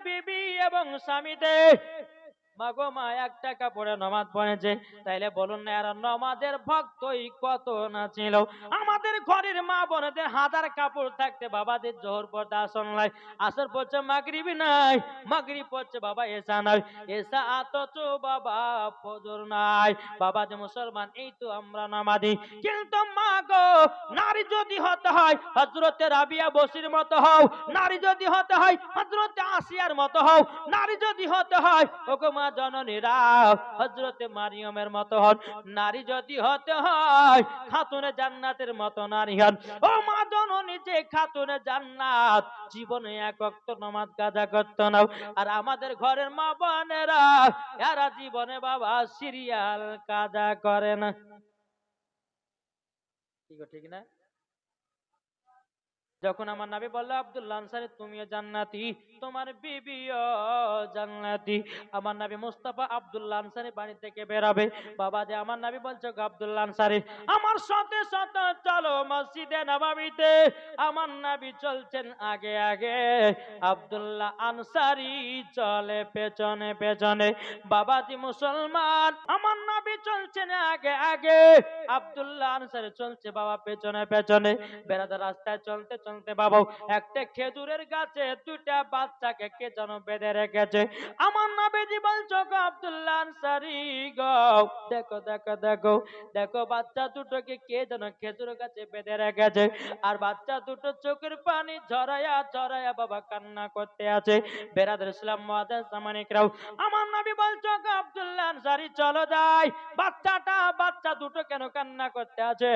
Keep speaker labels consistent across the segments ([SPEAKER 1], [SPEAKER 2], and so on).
[SPEAKER 1] বিবি এবং স্বামীতে মাগো মা একটা কাপড়ে নামাজ পড়েছে, তাইলে বলুন না এরা নামাজের ভক্তই কত না ছিল। আমাদের ঘরের মা বোনদের হাজার কাপড় থাকতে বাবাদের জোহর পড়তে আসন নাই, আসর পড়ছে মাগরিবি নাই, মাগরিব পড়ছে বাবা এসা নাই, এসা অথচ বাবা ফজর নাই। বাবা যে মুসলমান এই তো আমরা নামাজি, কিন্তু মা গো নারী যদি হতে হয় হযরতে রাবিয়া বসির মতো হও, নারী যদি হতে হয় হযরতে আসিয়ার মতো হও, নারী যদি হতে হয় ওগো মা জননীরা হযরতে মারিয়মের মতো হন, নারী যদি হতে হয় খাতুনে জান্নাতের মতো নারী হন। ও মা জননী যে খাতুনে জান্নাত জীবনে এক ওয়াক্ত নামাজ কাজা করত না, আর আমাদের ঘরের মা বোনেরা এরা জীবনে বাবা সিরিয়াল কাজা করে না। ঠিক না? যখন আমার নবী বলল আব্দুল্লাহ আনসারী তুমিও জান্নাতি, তোমার বিবিও জান্নাতি, আমার নবী মুস্তাফা আব্দুল্লাহ আনসারী বাড়ি থেকে বেরাবে, বাবা যে আমার নবী বলছে আব্দুল্লাহ আনসারী আমার সাথে সাথে চলো মসজিদে নববীতে। আমার নবী চলছেন আগে আগে, আব্দুল্লাহ আনসারী চলে পেছনে পেছনে। বাবাজি মুসলমান, আমার নবী চলছেন আগে আগে, আব্দুল্লাহ আনসারী চলছে বাবা পেছনে পেছনে। বেড়াতে রাস্তায় চলতে চলতে বাবা একটা খেজুরের গাছে দুটা বাচ্চাকে কে যেন বেঁধে রেখেছে। আমার নবীজি বলছো গো আব্দুল্লাহ আনসারী গো, দেখো দেখো দেখো দেখো বাচ্চা দুটোকে কে যেন খেজুর গাছে বেঁধে রেখেছে, আর বাচ্চা দুটো চোখের পানি ঝরায়া ঝরায়া বাবা কান্না করতে আছে। বেরাদর ইসলাম মুআজ্জাজ সামানিকরাও, আমার নবী বলছো গো আব্দুল্লাহ আনসারী চলো যাই, বাচ্চা দুটো কেন কান্না করতে আছে?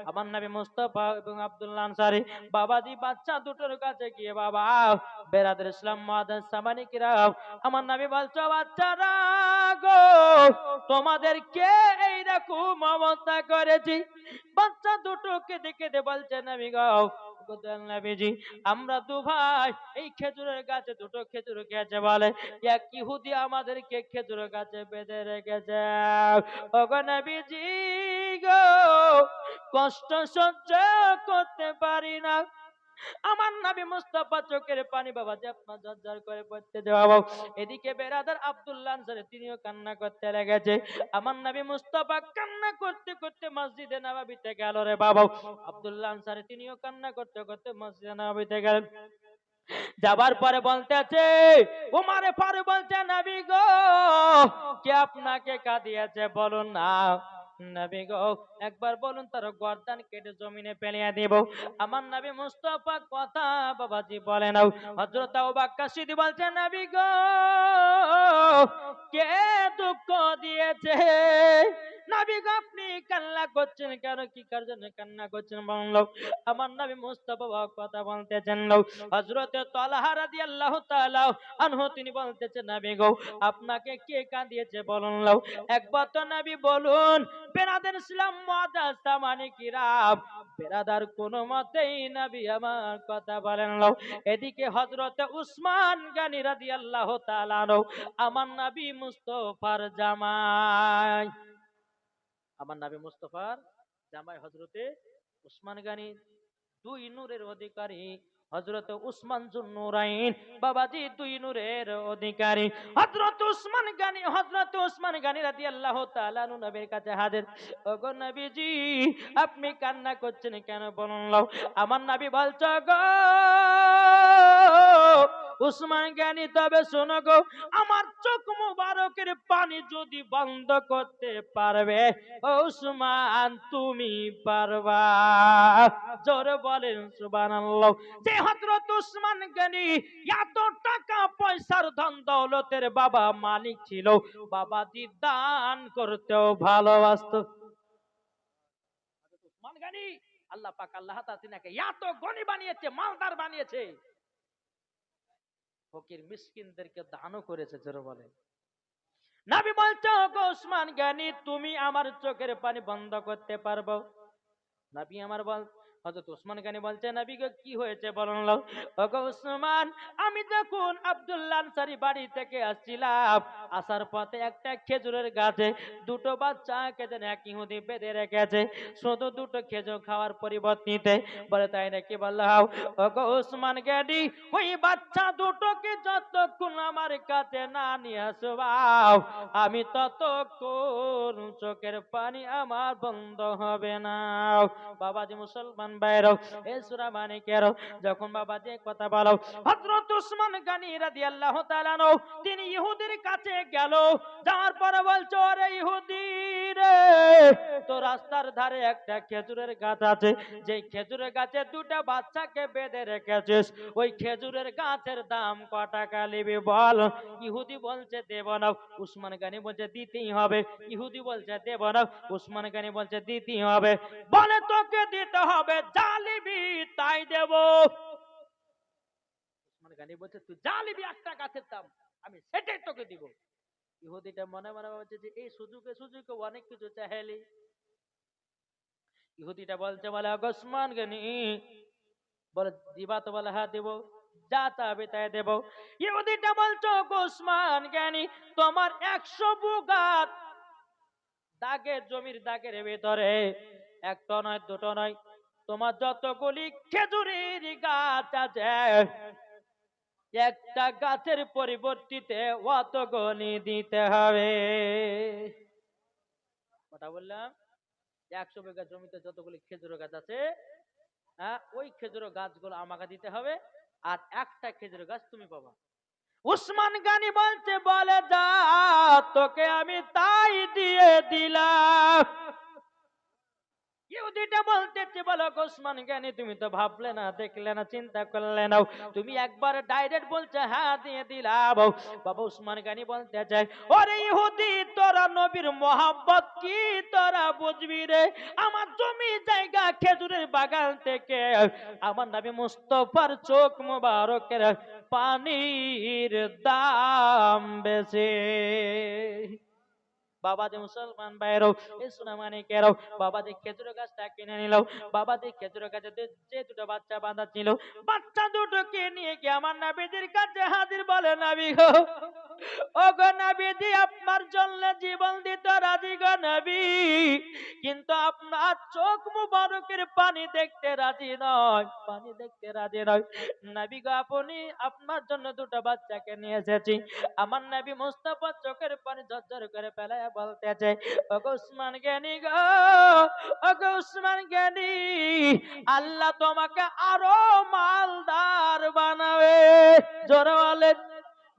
[SPEAKER 1] আমার নবী মুস্তাফা এবং আব্দুল্লাহ আনসারী বাবাজি বাচ্চা দুটোর কাছে গিয়ে বাবা বেরাদর ইসলাম মুআজ্জাজ সামানিকরাও, আমার নবী বলছো বাচ্চারা গো তোমাদের কে এইরকম অবস্থা করেছি? বাচ্চা দুটোকে দেখে বলছে নবী গো নবীজি আমরা দু ভাই এই খেজুরের গাছে দুটো খেজুর খেয়েছে বলে এক ইহুদি আমাদেরকে খেজুরের গাছে বেঁধে রেখেছে। ওগো নবীজি গো কষ্ট সহ্য করতে পারি না। আমার নবী মুস্তাফা চোখের পানি বাবা যে আপনার ঝরঝর করে পড়তে দেওয়া। এদিকে বেরাদার আব্দুল্লাহ আনসারী তিনিও কান্না করতে লেগেছে। আমার নবী মুস্তাফা কান্না করতে করতে মসজিদে নববীতে গেল রে বাবা। আব্দুল্লাহ আনসারী তিনিও কান্না করতে করতে মসজিদে নববীতে গেলেন। যাবার পরে বলতেছে উমারে ফারুক বলছে নবী গো কে আপনাকে কাঁদিয়েছে বলুন না। নবী গো একবার বলুন তার গর্দান কেটে জমিনে ফেলিয়ে দেব। আমার নবী মুস্তাফা কথা বাবাজি বলে নাও। হযরত আবু বকর সিদ্দিক বলছে নবী গো কে দুঃখ দিয়েছে? নবী গো আপনি কান্না করছেন কেন, কি কার জন্য কান্না করছেন বললো। আমার নবী মুস্তাফা কথা বলতেছেন না। হযরত তালহা রাদিয়াল্লাহু তাআলা আনহু তিনি বলতেছেন নবী গো আপনাকে কে কাঁদিয়েছে বলুন লাও। একবার তো নবী বলুন। বেরাদার ইসলাম মুআজ্জাজ সামানিকরাম, বেরাদার কোন মতেই নবী আমার কথা বলেন লাও। এদিকে হযরত উসমান গনি রাদিয়াল্লাহু তাআলা আনহু আমার নবী মুস্তাফার জামাই, আমার নবী মুস্তাফার জামাই হযরতে উসমান গনি, দুই নূরের অধিকারী হযরত উসমান যুন্নুরাইন বাবাজি, দুই নূরের অধিকারী হযরত উসমান গনি রাদিয়াল্লাহু তাআলা আনহু নবীর কাছে হাজির। ওগো নবীজি আপনি কান্না করছেন কেন বলুন লাও। আমার নবী বলছো গো উসমান গনি তবে শোনো গো, আমার চোখ মুবারকের পানি যদি বন্ধ করতে পারবে উসমান তুমি পারবা। জোরে বলেন সুবহানাল্লাহ। যে হযরত উসমান গনি এত টাকা পয়সার ধন দৌলতের বাবা মালিক ছিল, বাবাজি দান করতেও ভালোবাসতো। উসমান গনি আল্লাহ পাক আল্লাহ তাআলা তিনাকে এত গনি বানিয়েছে, মালদার বানিয়েছে, ফকির মিসকিনদেরকে দানও করেছে। জোরে বলেন। নবী বলছে ওগো উসমান গনি তুমি আমার চোখের পানি বন্ধ করতে পারবো? নবী আমার হযরত উসমান গনি বলছে, নবী গো কি হয়েছে বলুন। ওগো উসমান, আমি যখন আব্দুল্লাহ আনসারী বাড়ি থেকে আসছিলাম, আসার পথে একটা খেজুরের গাছে দুটো বাচ্চাকে যেন এক ইহুদি বেঁধে রেখেছে, শুধু দুটো খেজুর খাওয়ার পরিবর্তে। বলে তাই নাকি বললাম। ওগো উসমান গনি, ওই বাচ্চা দুটোকে যতক্ষণ আমার কাছে না নিয়ে আসবাও, আমি ততক্ষণ চোখের পানি আমার বন্ধ হবে না। বাবাজি মুসলমান ভাইরাও, এই সূরা মানিকের যখন বাবাজি কথা বলো, হযরত উসমান গনি রাদিয়াল্লাহু তাআলা আনহু তিনি ইহুদির কাছে গেল। যাওয়ার পরে বলছো, আরে ইহুদি রে, তো রাস্তার ধারে একটা খেজুরের গাছ আছে, যে খেজুরের গাছে দুটা বাচ্চাকে বেঁধে রেখেছিস, ওই খেজুরের গাছের দাম ক টাকা নিবি বল। ইহুদি বলছে দেব না। উসমান গনি বলছে দিতেই হবে। ইহুদি বলছে দেব না। উসমান গনি বলছে দিতেই হবে। বলে তোকে দিতে হবে, যা নিবি তাই দেব। উসমান গনি বলছে তুই যা নিবি একটা গাছের দাম, আমি সেটাই তোকে দিব। ইহুদিটা মনে মনে বলছে যে এই সুযোগে সুযোগে অনেক কিছু চাইলি। ইহুদিটা বলছে, বলে উসমান গনি, বলে দিবা তো? বলে হ্যাঁ দেব, যা চাবে তাই দেব। ইহুদিটা বলছো, উসমান গনি, তোমার 100 বুগাত দাগের জমির দাগের ভেতরে একটা নয় দুটো নয়, তোমার যতগুলি খেজুরের গাছ আছে, একটা গাছের পরিবর্তিতে অতগুলি দিতে হবে। কথা বললাম, 100 বিঘা জমিতে যতগুলি খেজুর গাছ আছে, হ্যাঁ, ওই খেজুর গাছগুলো আমাকে দিতে হবে, আর একটা খেজুর গাছ তুমি পাবা। উসমান গনি বলছে, বলে যা, তোকে আমি তাই দিয়ে দিলাম। ইহুদিটা বলতেছে, বলো উসমান গনি, তুমি তো ভাবলে না, দেখলে না, চিন্তা করলে না, তুমি একবার ডাইরেক্ট বলছে হ্যাঁ দিয়ে দিলাম। বাবা উসমান গনি বলতে চাই, ওরে ইহুদি, তোরা নবীর মোহাব্বত কি তোরা বুঝবি রে? আমার জমি জায়গা খেজুরের বাগান থেকে আমার নবী মুস্তাফার চোখ মুবারকের পানির দাম বেশি। বাবা যে মুসলমান ভাইয়েরও, এই সোনামানিকেরও, বাবা যে খেজুর গাছটা কিনে নিল, বাবা যে খেজুর গাছে যে দুটো বাচ্চা বাঁধা ছিল, বাচ্চা দুটোকে নিয়ে গিয়ে আমার নবীজির কাছে হাজির। বলে নবী গো, ও গো নবীজি, আপনার জন্য জীবন দিতে রাজি গো নবী, কিন্তু আপনার চোখ মুবারকের পানি দেখতে রাজি নয়, পানি দেখতে রাজি নয়। নবী গো, আপনি আপনার জন্য দুটো বাচ্চাকে নিয়ে এসেছি। আমার নবী মুস্তাফা চোখের পানি ঝরঝর করে ফেলায় বলতেছে, ওগো উসমান গনি গো, ওগো উসমান গনি, আল্লাহ তোমাকে আরো মালদার বানাবে। জোরে বলেন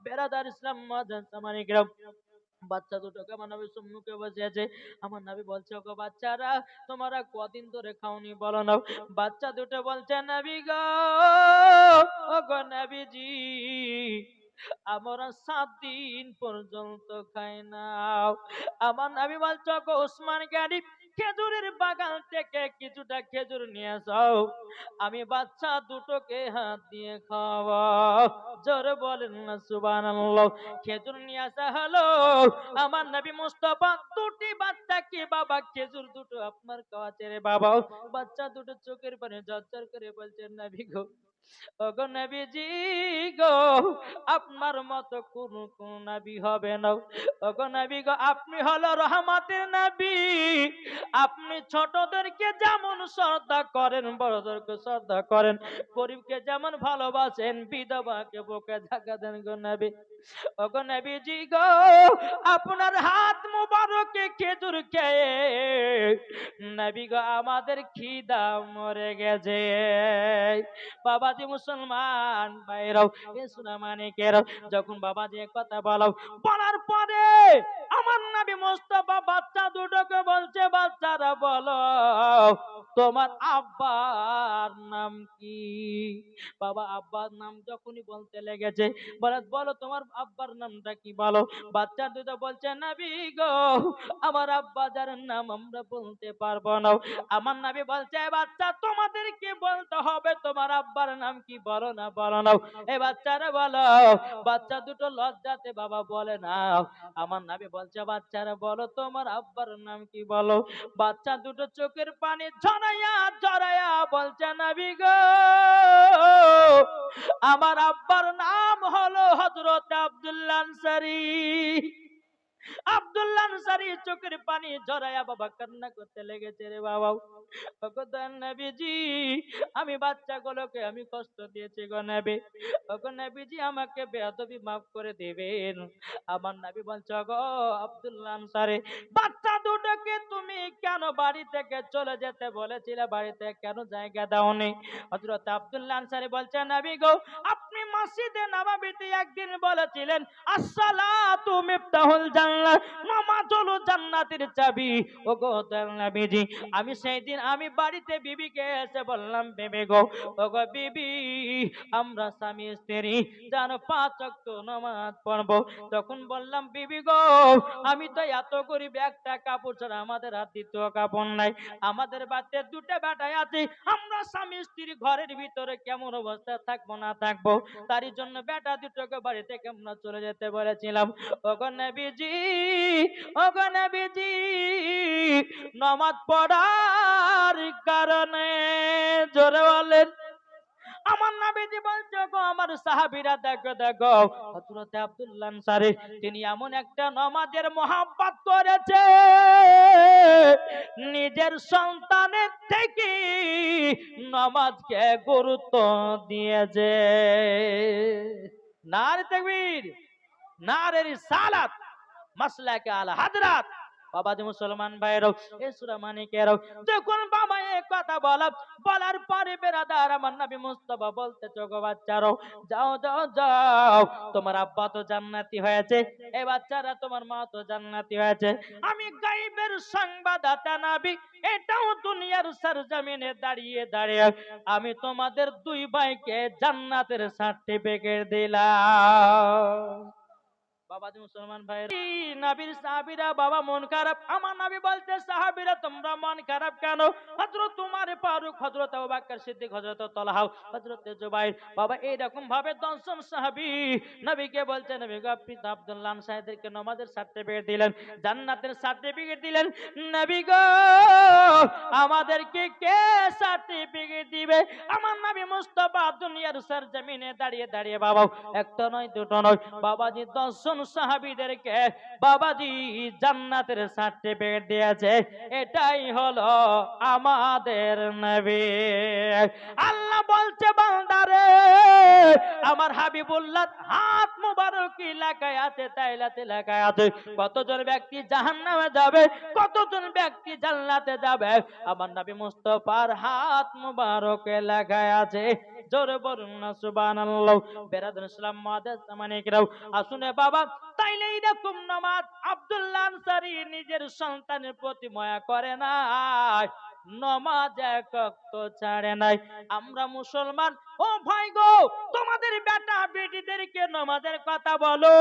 [SPEAKER 1] বেরাদার ইসলাম মাদান সামানিকরাম। বাচ্চা দুটোকে আমার নবী সম্মুখে বসে আছে। আমার নবী বলছে, ওগো বাচ্চারা, তোমরা কদিন ধরে খাওনি বলো না? বাচ্চা দুটো বলছে, নবী গো, ওগো নবীজি, আমরা 7 দিন পর্যন্ত খাই না। আমার নবী বলছে, ওগো উসমান গনি, খেজুরের বাগান থেকে কিছুটা খেজুর নিয়ে যাও, আমি বাচ্চা দুটোকে হাত দিয়ে খাওয়াবো। জোরে বলেন না সুবহানাল্লাহ। খেজুর নিয়ে আসা হলো। আমার নবী মুস্তাফা দুটি বাচ্চাকে, বাবা খেজুর দুটো আপনার খাওয়াচ্ছে রে বাবা। বাচ্চা দুটো চোখের পানি ঝরঝর করে বলছেন, নবী গো, ওগো নবীজি গো, আপনার মতো কোন নবী হবে না। ওগো নবী গো, আপনি হলো রহমতের নবী। আপনি ছোটদেরকে যেমন শ্রদ্ধা করেন, বড়দেরকে শ্রদ্ধা করেন, গরিবকে যেমন ভালোবাসেন, বিধবাকে বুকে জায়গা দেন গো নবী। ওগো নবীজি গো, আপনার হাত মুবারকে খেজুর খেয়ে নবী গো আমাদের খিদা মরে গেছে। বাবাজি মুসলমান ভাইরাও, এ সোনামানিকেরাও, যখন বাবাজি কথা বলো, বলার পরে আমার নবী মুস্তাফা বাচ্চা দুটোকে বলছে, বাচ্চারা বলো তোমার আব্বার নাম কি? বাবা আব্বার নাম যখনই বলতে লেগেছে, বলো তোমার আব্বার নামটা কি বলো। বাচ্চা দুটো বলছে, নবী গো, গো আমার আব্বা যার নাম আমরা বলতে পারবো না। আমার নবী বলছে বাচ্চা তোমাদেরকে বলতে হবে তোমার আব্বার নাম কি, বলো না বলো না। এ বাচ্চারা বলো। বাচ্চা দুটো লজ্জাতে বাবা বলে না। আমার নবী বলছে বাচ্চারা বলো তোমার আব্বার নাম কি বলো। বাচ্চা দুটো চোখের পানি ঝরাইয়া ঝরাইয়া বলছে নবী গো আমার আব্বার নাম হলো হযরত আব্দুল্লাহ আনসারী। আব্দুল্লাহ আনসারী চোখের পানি ঝরাইয়া বাবা কান্না করতে লেগেছে রে বাবা। ওগো দয়াল নবীজি আমি বাচ্চাগুলোকে আমি কষ্ট দিয়েছি গো নবী। ওগো নবীজি আমাকে বেয়াদবি মাফ করে দেবেন। আমার নবী বলছে গো আব্দুল্লাহ আনসারী বাচ্চা দুটোকে তুমি কেন বাড়ি থেকে চলে যেতে বলেছিলে, বাড়িতে কেন জায়গা দাওনি? হযরত আব্দুল্লাহ আনসারী বলছে নবী গো আপনি মসজিদে নববীতে একদিন বলেছিলেন আসসালাতু মিফতাহুল জান্নাহ, নামাজ হলো জান্নাতের চাবি। ওগো দয়াল নবীজি আমি সেই দিন আমি বাড়িতে বিবিকে এসে বললাম বিবি গো ওগো বিবি আমরা স্বামী স্ত্রী যেন 5 ওয়াক্ত নামাজ পড়বো। তখন বললাম বিবি গো আমি তো এত গরিব একটা কাপড় ছাড়া আমাদের হাত দ্বিতীয় কাপড় নাই, আমাদের বাড়িতে দুটো বেটাই আছে, আমরা স্বামী স্ত্রী ঘরের ভিতরে কেমন অবস্থা থাকবো না থাকবো, তারই জন্য বেটা দুটোকে বাড়ি থেকে আমরা চলে যেতে বলেছিলাম। ওগো নবীজি ওগো নবীজি নামাজ পড়ার কারণে জোরে বলেন আমার নবীজি বলছে গো আমার সাহাবীরা দেখো দেখো হযরত আব্দুল্লাহ আনসারী তিনি এমন একটা নামাজের মহব্বত করেছে নিজের সন্তানের থেকে নামাজকে গুরুত্ব দিয়েছে। নারে তাকবীর, নারে রিসালাত, মাসলাকে আলা হাজরাত। বাবাজি মুসলমান ভাইরাও এই সূরা মানিকেরাও যখন বাবা এই কথা বলার পরে বেরাদার আমার নবী মুস্তাফা বলতে গো বাচ্চারাও যাও যাও যাও তোমার আব্বা তো জান্নাতি হয়েছে, এই বাচ্চারা তোমার মা তো জান্নাতি হয়েছে। আমি গায়বের সংবাদদাতা নবী এটাও দুনিয়ার সরজমিনে দাঁড়িয়ে দাঁড়িয়ে আমি তোমাদের দুই ভাইকে জান্নাতের সার্টিফিকেট দিলাম। বাবাজি মুসলমান ভাইরা নবীর সাহাবীরা বাবা মন খারাপ। আমার নবী বলতে সাহাবীরা তোমরা মন খারাপ কেন? হযরত উমর ফারুক, হযরত আবু বকর সিদ্দিক, হযরত তালহা, হযরত জুবাইর বাবা এইরকম ভাবে 10 জন সাহাবী নবীকে বলতে নবী গো আপনি তো আব্দুল্লাহ আনসারীদেরকে নামাজের সার্টিফিকেট দিলেন, জান্নাতের সার্টিফিকেট দিলেন, নবী গো আমাদেরকে কে সার্টিফিকেট দিবে? আমার নবী মুস্তাফা দুনিয়ার সরজমিনে দাঁড়িয়ে দাঁড়িয়ে বাবা একটা নয় দুটো নয় বাবাজি 10 জন সাহাবীদেরকে বাবাজি জান্নাতের সার্টিফিকেট দিয়েছে। এটাই হলো আমাদের নবী। আল্লাহ বলছে বান্দারে আমার হাবিবুল্লাহ হাত মুবারক এলাকায় আছে, তাইলাতে এলাকায় আছে, কতজন ব্যক্তি জাহান্নামে যাবে, কতজন ব্যক্তি জান্নাতে যাবে, আমার নবী মুস্তাফার হাত মুবারক এলাকায় আছে। জোরে বলুন না সুবহানাল্লাহ। বেরাদুল ইসলাম মাদাস মানিকরাও আসুনে বাবা তাইলে এরকম নামাজ আব্দুল্লাহ আনসারী নিজের সন্তানের প্রতি মায়া করে না, নামাজ এক ওয়াক্ত ছাড়ে নাই। আমরা মুসলমান ও ভাই গো তোমাদের বেটা বেটিদেরকে নামাজের কথা বলো,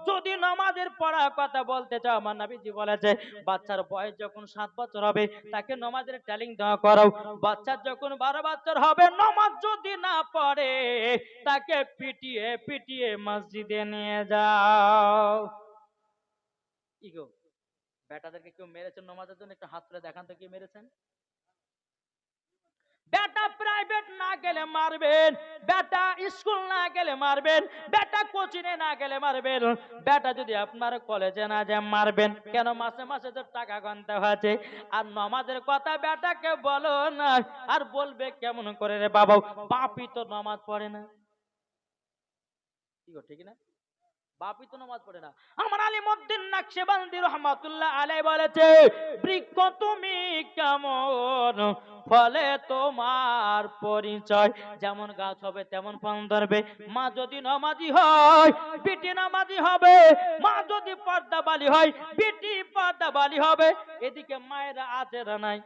[SPEAKER 1] যদি নামাজের পড়ার কথা বলতে চাও আমার নবীজি বলেছে বাচ্চার বয়স যখন 7 বছর হবে তাকে নামাজের ট্রেনিং দেওয়া করো, বাচ্চা যখন 12 বছর হবে নামাজ যদি না পড়ে তাকে পিটিয়ে পিটিয়ে মসজিদে নিয়ে যাও। কি গো বেটাদেরকে কেউ মেরেছেন নামাজের জন্য? একটু হাত তুলে দেখান তো কে মেরেছেন। বেটা প্রাইভেট না গেলে মারবেন, বেটা স্কুল না গেলে মারবেন, বেটা কোচিংয়ে না গেলে মারবেন, বেটা যদি আপনার কলেজে না যায় মারবেন। কেন? মাসে মাসে তো টাকা গুনতে হচ্ছে। আর নামাজের কথা বেটাকে বলো না, আর বলবে কেমন করে রে বাবা, বাপই তো নামাজ পড়ে না। কি গো ঠিক না? বাপই তো নামাজ পড়ে না। আমার আলিমউদ্দিন নকশবন্দি রহমাতুল্লাহ আলাইহি বলেছে বৃক্ষ তুমি কেমন ফলে তোমার পরিচয়, যেমন গাছ হবে তেমন ফল ধরবে। মা যদি নামাজি হয় বিটি নামাজি হবে, মা যদি পর্দাবালি হয় বিটি পর্দাবালি হবে। এদিকে মায়েরা আছে না নাই?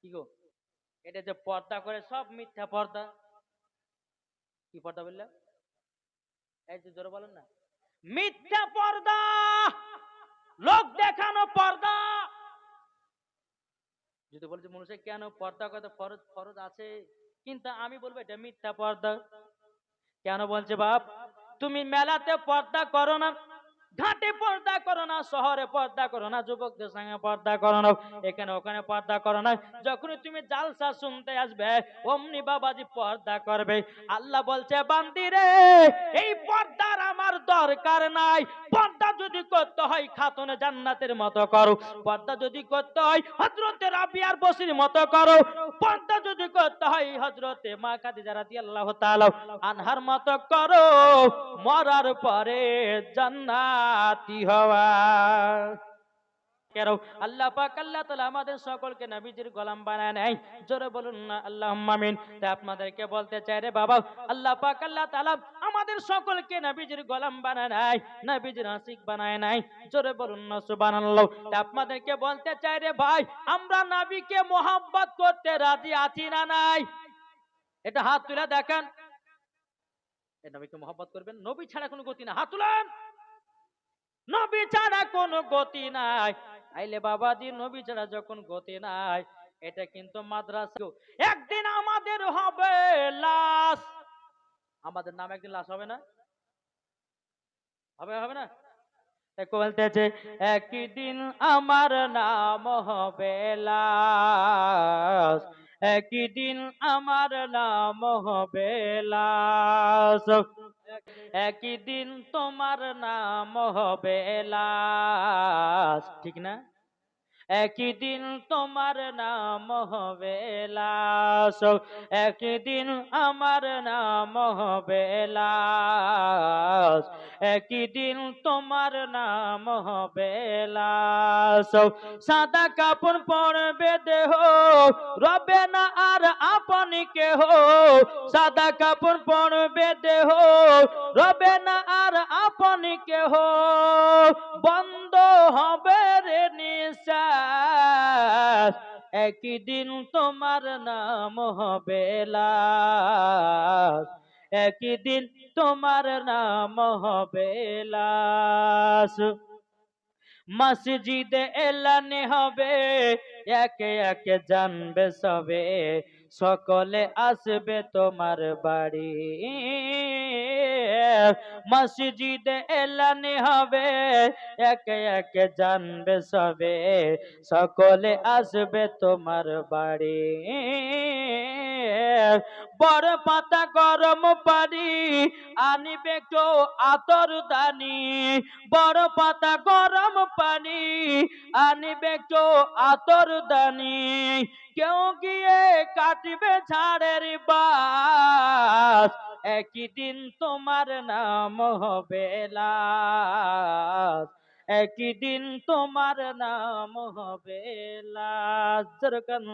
[SPEAKER 1] কি গো এটা যে পর্দা করে সব মিথ্যা পর্দা। কি পর্দা বললাম? এই যে জোরে বলেন না, মিথ্যা পর্দা। লোক দেখানো পর্দা। যদি বলছে মানুষে কেন পর্দা কত ফরজ, ফরজ আছে, কিন্তু আমি বলবো এটা মিথ্যা পর্দা। কেন বলছে বাপ, তুমি মেলাতে পর্দা করো না, ঘাটে পর্দা করো না, শহরে পর্দা করো না, যুবকদের সঙ্গে পর্দা করো না, এখানে ওখানে পর্দা করো না, যখনই তুমি জালসা শুনতে আসবে অমনি বাবাজি পর্দা করবে। আল্লাহ বলছে বান্দি রে, এই পর্দার আমার দরকার নাই। পর্দা যদি করতে হয় খাতুনে জান্নাতের মতো করো, পর্দা যদি করতে হয় হযরতে রাবিয়ার বসির মতো করো, পর্দা যদি করতে হয় হযরতে মা খাদিজা রাদিয়াল্লাহু তাআলা আনহার মতো করো, মরার পরে জান্নাতি হওয়া। কেন আল্লাহ পাক আল্লাহ তাআলা আমাদের সকলকে নবীজির গোলাম বানায় নাই, জোরে বলুন না আল্লাহুম্মা আমিন। তাই আপনাদেরকে বলতে চাই রে বাবা, আল্লাহ পাক আল্লাহ তাআলা আমাদের সকলকে নবীজির গোলাম বানায় নাই, নবীজির আশিক বানায় নাই, জোরে বলুন না সুবহানাল্লাহ। তাই আপনাদেরকে বলতে চাই রে ভাই, আমরা নবীকে মোহাব্বত করতে রাজি আছি না নাই? এটা হাত তুলে দেখেন, এই নবীকে মোহাব্বত করবেন, নবী ছাড়া কোনো গতি না, হাত তুলেন। নবী ছাড়া কোনো গতি নাই। আইলে বাবাজি নবী ছাড়া যখন গতি নাই, এটা কিন্তু মাদ্রাসা। একদিন আমাদের হবে লাশ, আমাদের নাম একদিন লাশ হবে না? হবে, হবে না? বলতেছে একদিন আমার নাম হবে লাশ, একদিন আমার নাম হবে লাশ, একদিন তোমার নাম হবে লাশ, ঠিক না? একদিন তোমার নাম হবে লাশ, একদিন আমার নাম হবে লাশ, একদিন তোমার নাম হবে লাশ। সাদা কাপড় পরবে দেহ, রবে না আর আপনি কেহ, সাদা কাপড় পরবে দেহ, রবে না আর আপনি কেহ, বন্ধ হবে রে নিঃশ্বাস, একদিন তোমার নাম হবে লাশ, একদিন তোমার নাম হবে লাশ। মসজিদে এলানে হবে, একে একে জানবে সবে, সকলে আসবে তোমার বাড়ি। মসজিদে এলানে হবে, একে একে জানবে সবে, সকলে আসবে তোমার বাড়ি। বড় পাতা গরম পানি আনিবে কেউ আতর দানি, বড় পাতা গরম পানি আনিবে কেউ আতর দানি, কেউ গিয়ে কাটবে ঝাড়ের বাস, একদিন তোমার নাম হবে লাশ, একদিন তোমার নাম হবে লাশ। যেরকম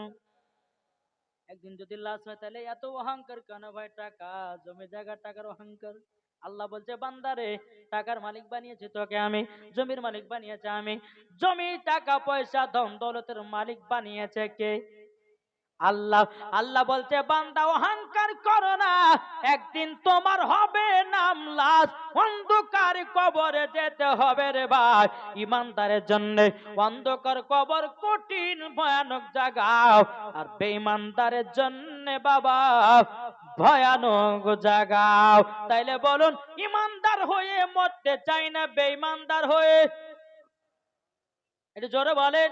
[SPEAKER 1] একদিন যদি লাশ হয় তাহলে এত অহংকার কেন ভাই? টাকা জমি জায়গা, টাকার অহংকার। আল্লাহ বলছে বান্দারে, টাকার মালিক বানিয়েছে তোকে আমি, জমির মালিক বানিয়েছে আমি। জমি টাকা পয়সা ধন দৌলতের মালিক বানিয়েছে কে? আল্লাহ। আল্লাহ বলছে বান্দা অহংকার করো না, একদিন তোমার হবে নাম লাশ, অন্ধকার কবরে যেতে হবে রে ভাই। ইমানদারের জন্য অন্ধকার কবর কঠিন ভয়ানক জায়গা, আর বেঈমানদারের জন্য বাবা ভয়ানক জায়গা। তাইলে বলুন, ইমানদার হয়ে মরতে চাই না বেঈমানদার হয়ে? এটা জোরে বলেন।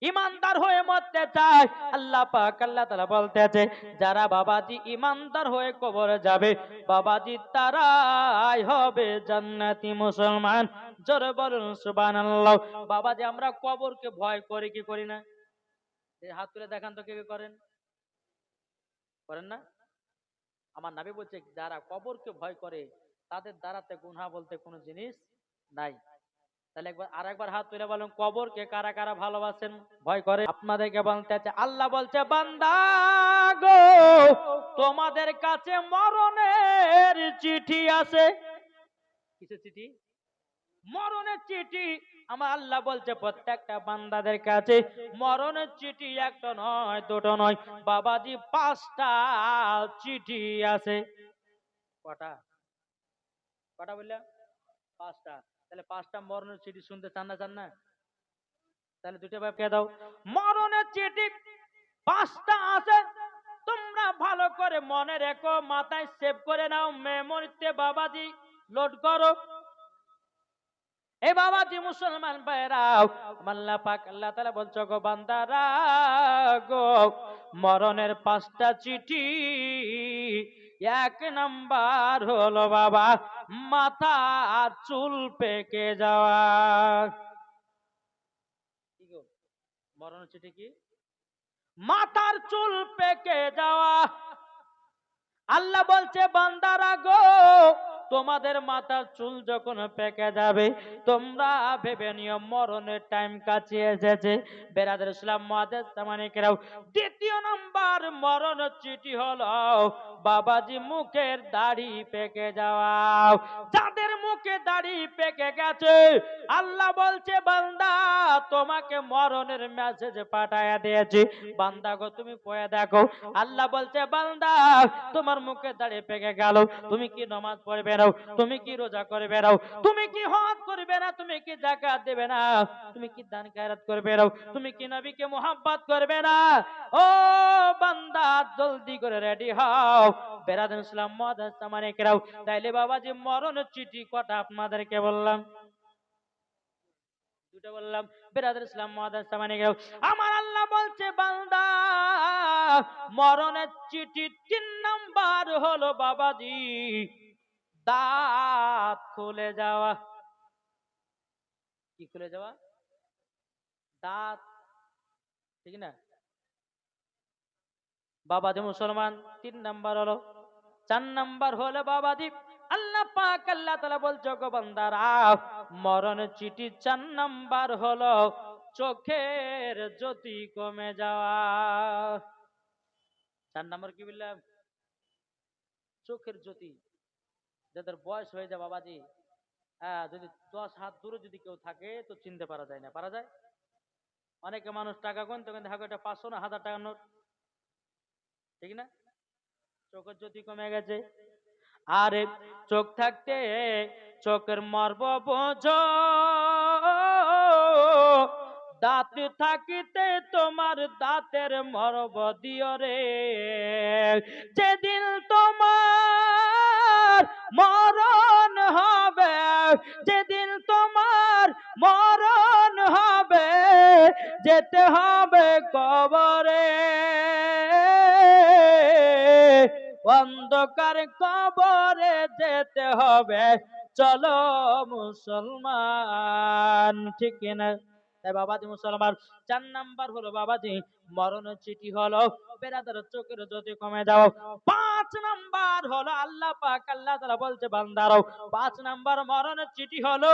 [SPEAKER 1] ইমানদার হয়ে মরতে চায়, আল্লাহ পাক আল্লাহ তাআলা বলতেছে যারা বাবাজি ইমানদার হয়ে কবরে যাবে বাবাজি তারাই হবে জান্নাতি মুসলমান। জোরে বলুন সুবহানাল্লাহ। বাবাজি আমরা কবরকে ভয় করি কি করি না? এই হাত তুলে দেখান তো কে কে করেন, করেন না? আমার নবী বলছে যারা কবরকে ভয় করে তাদের দ্বারাতে গুনাহ বলতে কোনো জিনিস নাই। তাহলে একবার আরেকবার হাত তুলে বলুন কবরকে কারা কারা ভালোবাসেন, ভয় করে? আপনাদেরকে বলতে আছে, আল্লাহ বলছে বান্দা গো, তোমাদের কাছে মরণের চিঠি আছে। কিসের চিঠি? মরণের চিঠি। আমার আল্লাহ বলছে প্রত্যেকটা বান্দাদের কাছে মরণের চিঠি একটা নয় দুটো নয় বাবাজি 5টা চিঠি আছে। কটা? কটা বললাম? 5টা। তাহলে 5টা মরণের চিঠি শুনতে চান না, চান না? তাহলে দুটো ভাবে কে দাও। মরণের চিঠি 5টা আছে, তোমরা ভালো করে মনে রেখো, মাথায় সেভ করে নাও, মেমোরিতে বাবাজি লোড করো। এ বাবাজি মুসলমান ভাইরাও, আল্লাহ পাক আল্লাহ তাআলা বলছো গো বান্দারা গো, মরণের 5টা চিঠি। 1 নাম্বার হলো বাবা মাথা আর চুল পেকে যাওয়া। কি গো, মরণের চিঠি কি? মাথার চুল পেকে যাওয়া। আল্লাহ বলছে বান্দারা গো, তোমাদের মাথার চুল যখন পেকে যাবে, তোমরা ভেবে নিও মরণের টাইম কাছে এসেছে। বেরাদের ইসলাম মুআজ্জাজ সামানিকেরাও, 2য় নাম্বার মরণের চিঠি হলো বাবাজি মুখের দাড়ি পেকে যাওয়া। যাদের মুখে দাড়ি পেকে গেছে, আল্লাহ বলছে বান্দা তোমাকে মরণের মেসেজ পাঠায়া দিয়েছি, বান্দা গো তুমি পড়ে দেখো। আল্লাহ বলছে বান্দা তোমার মুখে দাঁড়িয়ে পেকে গেল, তুমি কি নামাজ পড়বে না, তুমি কি রোজা করবে না, তুমি কি হজ করবে না, তুমি কি যাকাত দেবে না, তুমি কি দান খয়রাত করবে না, তুমি কি নবীকে মোহাব্বত করবে না? ও বান্দা জলদি করে রেডি হও। বেরাদান ইসলাম মুআজ্জাজ সামানিকেরাও, তাইলে বাবাজি মরণের চিঠি কটা আপনাদেরকে বললাম? দুটো বললাম। বেরাদার ইসলাম মুআজ্জাজ সামানিকেরাও, আমার আল্লাহ বলছে বান্দা মরণের চিঠি 3 নাম্বার হলো বাবাজি দাঁত খুলে যাওয়া। কি খুলে যাওয়া? দাঁত, ঠিক না বাবাজি মুসলমান? 3 নাম্বার হলো। 4 নাম্বার হলো বাবাজি আল্লাহ পাক আল্লাহ তাআলা বলছে গো বান্দারা, মরণের চিঠি 4 নাম্বার হলো চোখের জ্যোতি কমে যাওয়া। 4 নাম্বার কি বললাম? চোখের জ্যোতি। যাদের বয়স হয়ে যায় বাবাজি, যদি 10 হাত দূরে যদি কেউ থাকে তো চিনতে পারা যায় না, পারা যায়? অনেকে মানুষ টাকা গুনতে গুনতে হাগো এটা 500 না 1000 টাকার নোট, ঠিক না? চোখের জ্যোতি কমে গেছে। আরে চোখ থাকতে চোখের মর্ম বোঝো, দাঁত থাকিতে তোমার দাঁতের মর্ম দিও রে। যেদিন তোমার মরণ হবে, যেদিন তোমার মরণ হবে, যেতে হবে কবরে, অন্ধকার কবরে যেতে হবে, চলো মুসলমান, ঠিক কিনা? তাই বাবাজি মুসলমান 4 নাম্বার হলো বাবাজি মরণের চিঠি হলো বেরাদার চোখের জ্যোতি কমে যাও। 5 নাম্বার হলো আল্লাহ পাক আল্লাহ তাআলা বলছে বান্দারো, 5 নাম্বার মরণের চিঠি হলো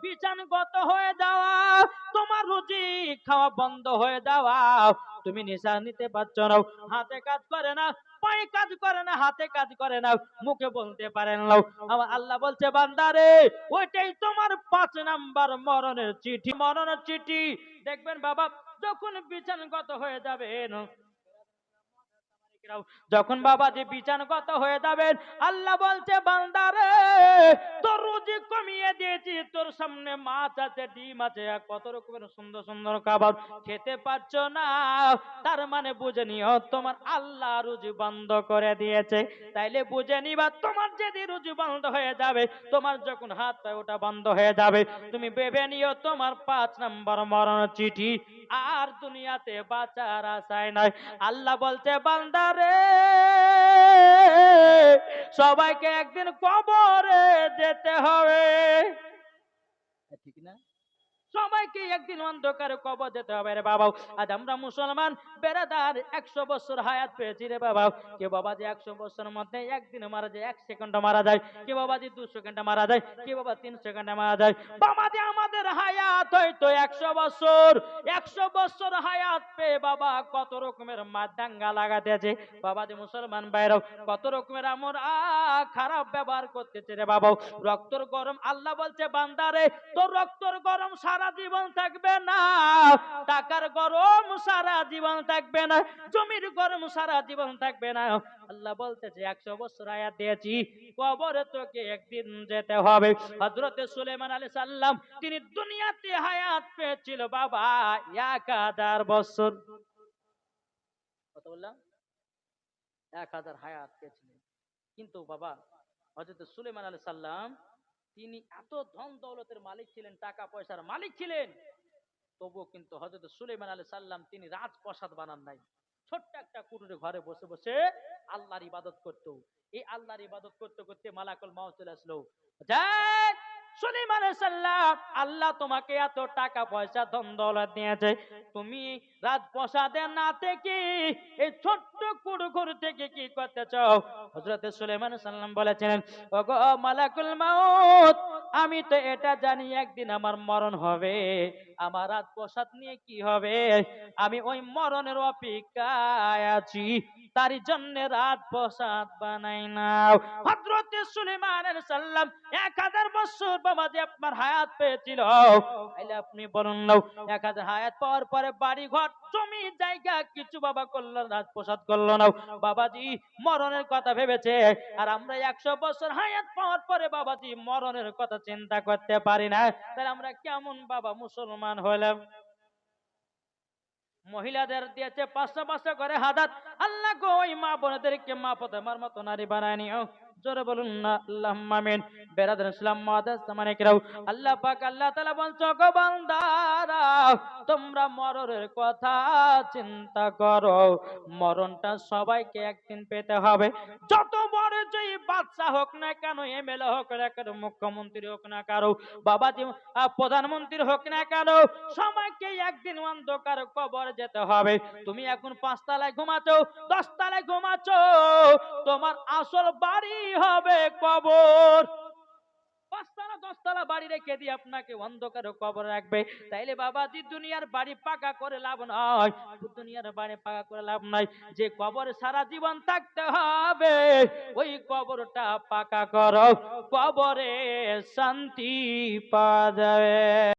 [SPEAKER 1] বিছানগত হয়ে যাওয়া, তোমার রুজি খাওয়া বন্ধ হয়ে যাওয়া, তুমি নিঃশ্বাস নিতে পারছো না, হাতে কাজ করে না, পায়ে কাজ করে না, হাতে কাজ করে না, মুখে বলতে পারেন না। আমার আল্লাহ বলছে বান্দারে ওইটাই তোমার 5 নাম্বার মরণের চিঠি। মরণের চিঠি দেখবেন বাবা যখন বিছানগত হয়ে যাবেন, যখন বাবাজি বিছানগত হয়ে যাবেন, আল্লাহ বলছে বান্দারে তোর রুজি কমিয়ে দিয়েছি, তোর সামনে মাছ আছে, ডিম আছে, কত রকমের সুন্দর সুন্দর খাবার খেতে পারছো না, তার মানে বুঝে নিও তোমার আল্লাহ রুজি বন্ধ করে দিয়েছে। তাইলে বুঝে নিবা তোমার যদি রুজি বন্ধ হয়ে যাবে, তোমার যখন হাত পায়ে ওটা বন্ধ হয়ে যাবে, তুমি ভেবে নিও তোমার 5 নাম্বার মরণ চিঠি আর দুনিয়াতে বাঁচার আশায় নয়। আল্লাহ বলছে বান্দারে সবাইকে একদিন কবরে যেতে হবে, ঠিক না? সবাইকে একদিন অন্ধকারে কবর যেতে হবে রে বাবা। আজ আমরা মুসলমান বেরাদার 100 বছর হায়াত পেয়েছি রে বাবা। কে বাবাজি 100 বছরের মধ্যে একদিনে মারা যায়, 1 সেকেন্ডে মারা যায়, কে বাবাজি 2 সেকেন্ডে মারা যায়, কে বাবা 3 সেকেন্ডে মারা যায়। বাবাজি আমাদের হায়াত হয়তো 100 বছর, 100 বছর হায়াত পেয়ে বাবা কত রকমের মাদাঙ্গা লাগাতেছে বাবাজি মুসলমান ভাইরাও, কত রকমের আমরা খারাপ ব্যবহার করতেছে রে বাবা। রক্তর গরম, আল্লাহ বলছে বান্দারে তোর রক্তর গরম সারা সারা জীবন থাকবে না, টাকার গরম সারা জীবন থাকবে না, জমির গরম সারা জীবন থাকবে না। আল্লাহ বলতেছে 100 বছর হায়াত দিয়েছি, কবরে তোকে একদিন যেতে হবে। হযরত সুলাইমান আলাইহিস সালাম তিনি দুনিয়াতে হায়াত পেয়েছিল বাবা 1000 বছর। কত বললাম? 1000 হায়াত পেয়েছিলেন। কিন্তু বাবা হযরত সুলাইমান আলাইহিস সালাম তিনি এত ধন দৌলতের মালিক ছিলেন, টাকা পয়সার মালিক ছিলেন, তবুও কিন্তু হযরত সুলাইমান আলাইহিস সালাম তিনি রাজপ্রাসাদ বানান নাই। ছোট্ট একটা কুটিরে ঘরে বসে বসে আল্লাহর ইবাদত করত। এই আল্লাহর ইবাদত করতে করতে মালাকুল মাউত চলে আসলো। যাক সুলাইমান আলাইহিস সালাম, আল্লাহ তোমাকে এত টাকা পয়সা ধন দৌলত দিয়েছে, তুমি রাজপ্রাসাদে না থেকে এই ছোট্ট কুড়ঘর থেকে কি করতে চাও? হযরত সুলাইমান আলাইহিস সালাম বলেছিলেন, ওগো মালাকুল মাউত, আমি তো এটা জানি একদিন আমার মরণ হবে, আমার রাজপ্রাসাদ নিয়ে কি হবে? আমি ওই মরণের অপেক্ষায় আছি, তারই জন্য রাজপ্রাসাদ বানাই নাও। হযরত সুলাইমান আলাইহিস সালাম 1000 বছর বাবা যে আপনার হায়াত পেয়েছিল, তাইলে আপনি বলুন না 1000 হায়াত পাওয়ার পরে বাড়ি ঘর জমি জায়গা কিছু বাবা করলো না, রাজপ্রাসাদ করলো না, বাবাজি মরণের কথা ভেবেছে। আর আমরা 100 বছর হায়াত পাওয়ার পরে বাবাজি মরণের কথা চিন্তা করতে পারি না, তাহলে আমরা কেমন বাবা মুসলমান হলাম? মহিলাদের দিয়েছে 500 করে হাদাত। আল্লাহ গো ওই মা বোনদেরকে মা ফাতেমার মতো নারী বানায় নিও। জোরে বলুন না আল্লাহুম্মা আমিন। বেরাদার ইসলাম মাদাস সামানে কেরাও, আল্লাহ পাক আল্লাহ তাআলা বলছো গো বান্দারা, তোমরা মরণের কথা চিন্তা করো, মরণটা সবাইকে একদিন পেতে হবে। যত বড় যেই বাদশা হোক না কেন, এমএলএ হোক না কেন, মুখ্যমন্ত্রী হোক না কারো, বাবাজি প্রধানমন্ত্রী হোক না কেন, সবাইকে একদিন অন্ধকার কবর যেতে হবে। তুমি এখন 5 তলায় ঘুমাচ্ছ, 10 তলায় ঘুমাচ্ছ, তোমার আসল বাড়ি হবে কবর। 5 তলা 10 তলা বাড়ি রেখে দিয়ে আপনাকে অন্ধকারে কবর রাখবে। তাইলে বাবাজি দুনিয়ার বাড়ি পাকা করে লাভ নয়, দুনিয়ার বাড়ি পাকা করে লাভ নাই। যে কবরে সারা জীবন থাকতে হবে, ওই কবরটা পাকা করো, কবরে শান্তি পাওয়া যাবে।